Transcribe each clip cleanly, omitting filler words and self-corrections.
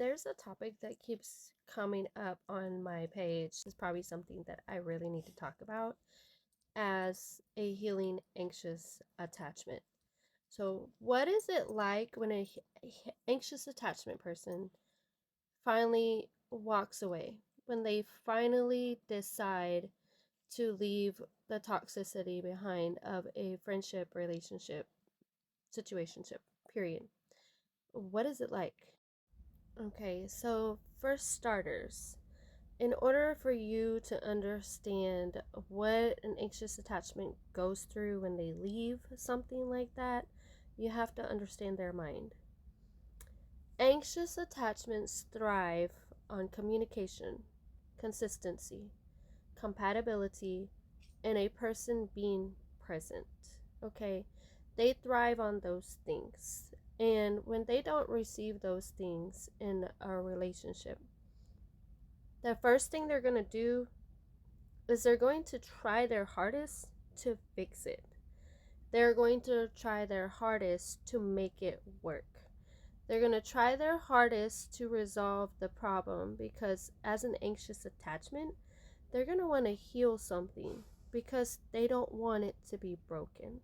There's a topic that keeps coming up on my page. It's probably something that I really need to talk about as a healing anxious attachment. So, what is it like when a anxious attachment person finally walks away? When they finally decide to leave the toxicity behind of a friendship, relationship, situationship, period. What is it like? Okay, so for starters, in order for you to understand what an anxious attachment goes through when they leave something like that, you have to understand their mind. Anxious attachments thrive on communication, consistency, compatibility, and a person being present. Okay, they thrive on those things. And when they don't receive those things in a relationship, the first thing they're going to do is they're going to try their hardest to fix it. They're going to try their hardest to make it work. They're going to try their hardest to resolve the problem because, as an anxious attachment, they're going to want to heal something because they don't want it to be broken.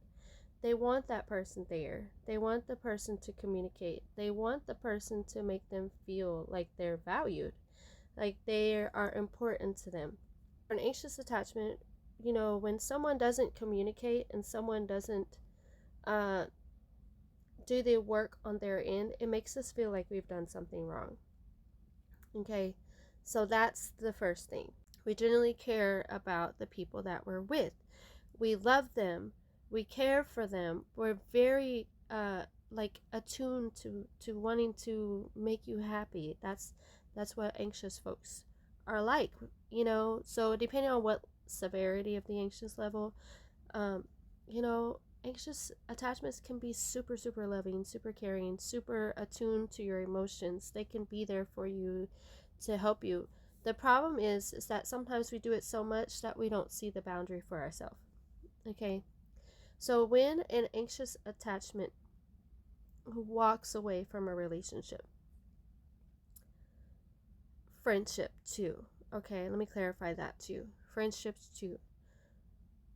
They want that person there. They want the person to communicate. They want the person to make them feel like they're valued, like they are important to them. An anxious attachment, when someone doesn't communicate and someone doesn't uh, do the work on their end, it makes us feel like we've done something wrong. Okay, so that's the first thing. We generally care about the people that we're with. We love them. We care for them. We're very like attuned to wanting to make you happy. That's what anxious folks are like, So depending on what severity of the anxious level, um, anxious attachments can be super super loving, super caring, super attuned to your emotions. They can be there for you to help you. The problem is that sometimes we do it so much that we don't see the boundary for ourselves. Okay, so when an anxious attachment walks away from a relationship, friendship too. Okay, let me clarify that too. Friendships too.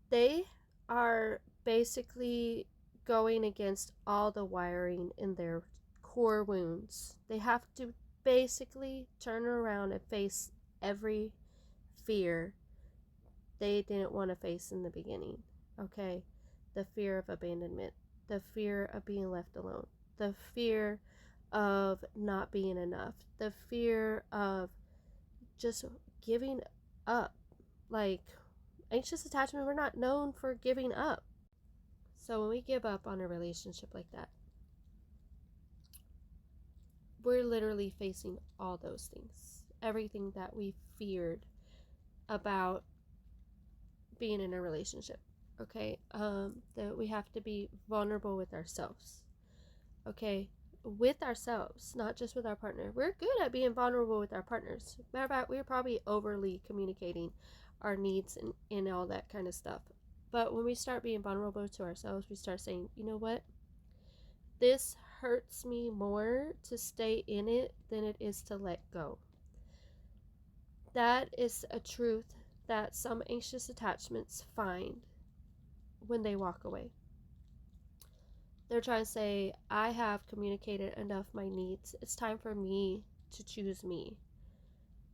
They are basically going against all the wiring in their core wounds. They have to basically turn around and face every fear they didn't want to face in the beginning. Okay, the fear of abandonment, the fear of being left alone, the fear of not being enough, the fear of just giving up. Like, anxious attachment, we're not known for giving up. So when we give up on a relationship like that, we're literally facing all those things. Everything that we feared about being in a relationship. Okay, that we have to be vulnerable with ourselves. Okay, with ourselves, not just with our partner. We're good at being vulnerable with our partners. Matter of fact, we're probably overly communicating our needs and all that kind of stuff. But when we start being vulnerable to ourselves, we start saying, you know what? This hurts me more to stay in it than it is to let go. That is a truth that some anxious attachments find when they walk away. They're trying to say, I have communicated enough my needs. It's time for me to choose me.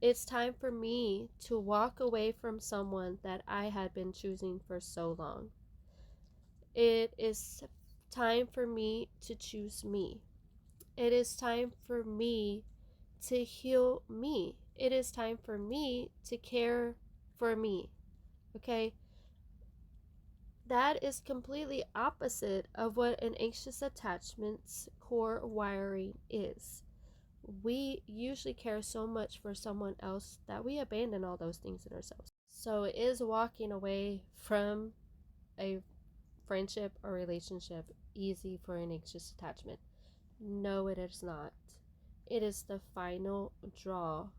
It's time for me to walk away from someone that I had been choosing for so long. It is time for me to choose me. It is time for me to heal me. It is time for me to care for me. Okay? That is completely opposite of what an anxious attachment's core wiring is. We usually care so much for someone else that we abandon all those things in ourselves. So, is walking away from a friendship or relationship easy for an anxious attachment? No, it is not. It is the final draw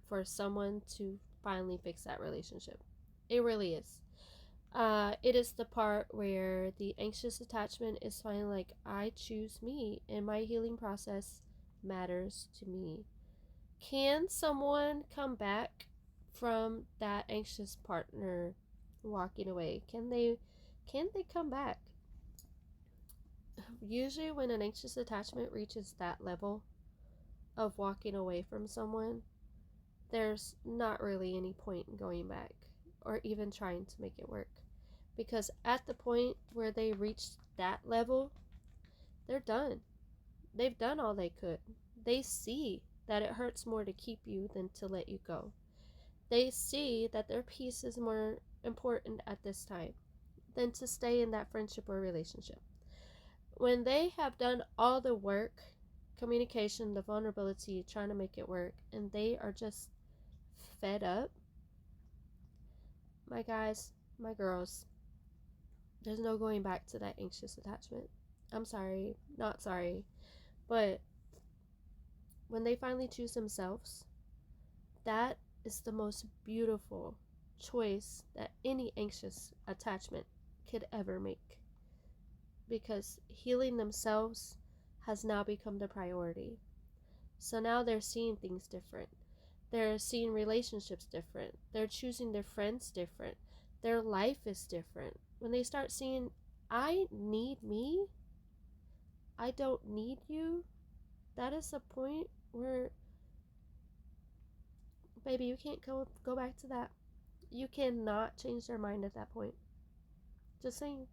for someone to finally fix that relationship. It really is. It is the part where the anxious attachment is finally like, I choose me, and my healing process matters to me. Can someone come back from that anxious partner walking away? Can they come back? Usually when an anxious attachment reaches that level of walking away from someone, there's not really any point in going back or even trying to make it work. Because at the point where they reach that level, they're done. They've done all they could. They see that it hurts more to keep you than to let you go. They see that their peace is more important at this time than to stay in that friendship or relationship. When they have done all the work, communication, the vulnerability, trying to make it work, and they are just fed up, my guys, my girls, there's no going back to that anxious attachment. I'm sorry, not sorry, but when they finally choose themselves, that is the most beautiful choice that any anxious attachment could ever make, because healing themselves has now become the priority. So now they're seeing things different. They're seeing relationships different. They're choosing their friends different. Their life is different. When they start seeing, I need me, I don't need you, that is a point where, baby, you can't go back to that. You cannot change their mind at that point. Just saying.